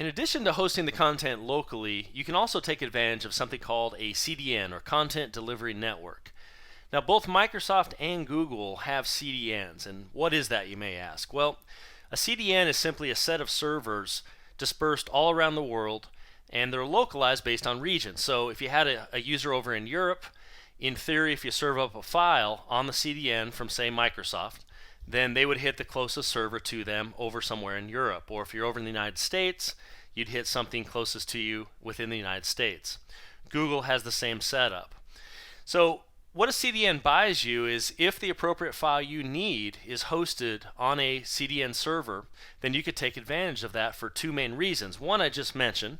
In addition to hosting the content locally, you can also take advantage of something called a CDN, or Content Delivery Network. Now, both Microsoft and Google have CDNs, and what is that, you may ask? Well, a CDN is simply a set of servers dispersed all around the world, and they're localized based on region. So if you had a user over in Europe, in theory, if you serve up a file on the CDN from, say, Microsoft, then they would hit the closest server to them over somewhere in Europe. Or if you're over in the United States, you'd hit something closest to you within the United States. Google has the same setup. So what a CDN buys you is if the appropriate file you need is hosted on a CDN server, then you could take advantage of that for two main reasons. One I just mentioned,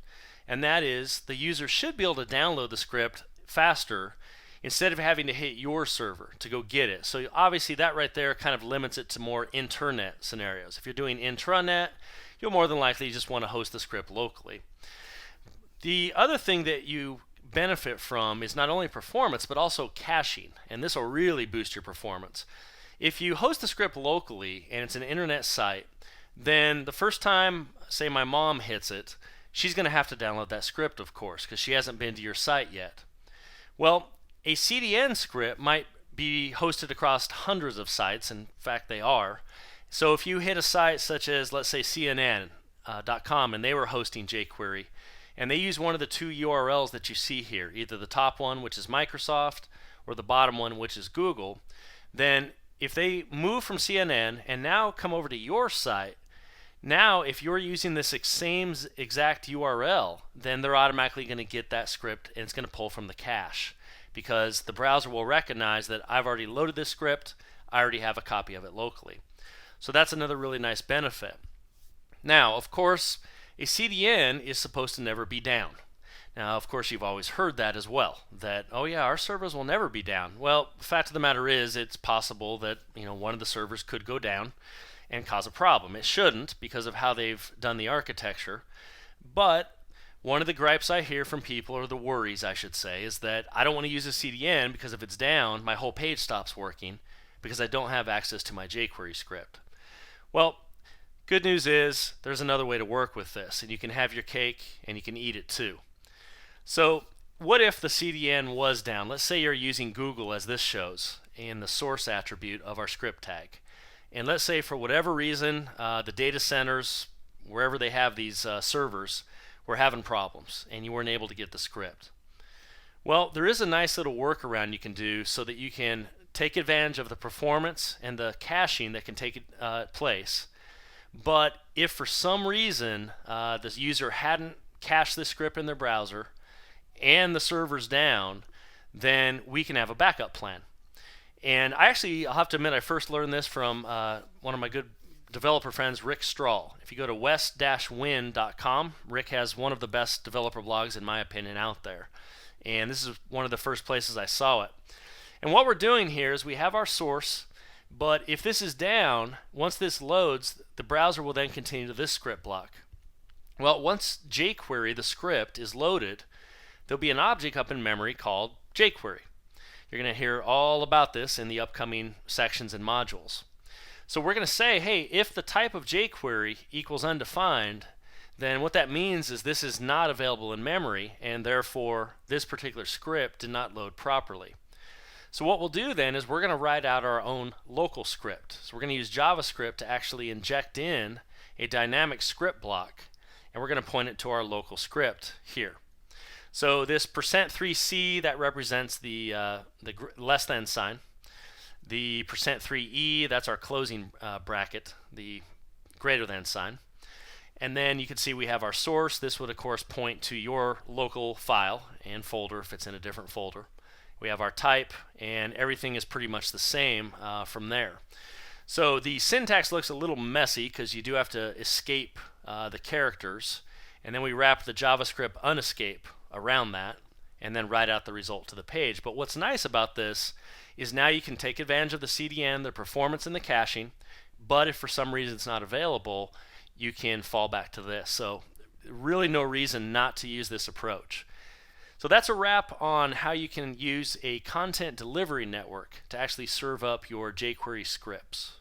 and that is the user should be able to download the script faster instead of having to hit your server to go get it. So obviously that right there kind of limits it to more internet scenarios. If you're doing intranet, you'll more than likely just want to host the script locally. The other thing that you benefit from is not only performance but also caching, and this will really boost your performance. If you host the script locally and it's an internet site, then the first time, say, my mom hits it, she's going to have to download that script, of course, because she hasn't been to your site yet. Well, a CDN script might be hosted across hundreds of sites. In fact, they are. So if you hit a site such as, let's say, CNN.com, and they were hosting jQuery, and they use one of the two URLs that you see here, either the top one, which is Microsoft, or the bottom one, which is Google, then if they move from CNN and now come over to your site, now if you're using this same exact URL, then they're automatically going to get that script and it's going to pull from the cache, because the browser will recognize that I've already loaded this script, I already have a copy of it locally. So that's another really nice benefit. Now, of course, a CDN is supposed to never be down. Now, of course, you've always heard that as well, that, oh yeah, our servers will never be down. Well, the fact of the matter is, it's possible that one of the servers could go down and cause a problem. It shouldn't, because of how they've done the architecture. But one of the gripes I hear from people, or the worries I should say, is that I don't want to use a CDN because if it's down, my whole page stops working because I don't have access to my jQuery script. Well, good news is there's another way to work with this, and you can have your cake and you can eat it too. So what if the CDN was down? Let's say you're using Google, as this shows, in the source attribute of our script tag. And let's say for whatever reason, the data centers, wherever they have these servers, were having problems and you weren't able to get the script. Well, there is a nice little workaround you can do so that you can take advantage of the performance and the caching that can take place. But if for some reason the user hadn't cached the script in their browser and the server's down, then we can have a backup plan. And I'll have to admit, I first learned this from one of my good developer friends, Rick Strahl. If you go to west-win.com, Rick has one of the best developer blogs, in my opinion, out there. And this is one of the first places I saw it. And what we're doing here is we have our source, but if this is down, once this loads, the browser will then continue to this script block. Well, once jQuery, the script, is loaded, there'll be an object up in memory called jQuery. You're going to hear all about this in the upcoming sections and modules. So we're going to say, hey, if the type of jQuery equals undefined, then what that means is this is not available in memory, and therefore this particular script did not load properly. So what we'll do then is we're going to write out our own local script. So we're going to use JavaScript to actually inject in a dynamic script block, and we're going to point it to our local script here. So this %3c, that represents the less than sign. The %3e, that's our closing bracket, the greater than sign. And then you can see we have our source. This would of course point to your local file and folder if it's in a different folder. We have our type, and everything is pretty much the same from there. So the syntax looks a little messy because you do have to escape the characters, and then we wrap the JavaScript unescape around that and then write out the result to the page. But what's nice about this is now you can take advantage of the CDN, the performance and the caching, but if for some reason it's not available, you can fall back to this. So really no reason not to use this approach. So that's a wrap on how you can use a content delivery network to actually serve up your jQuery scripts.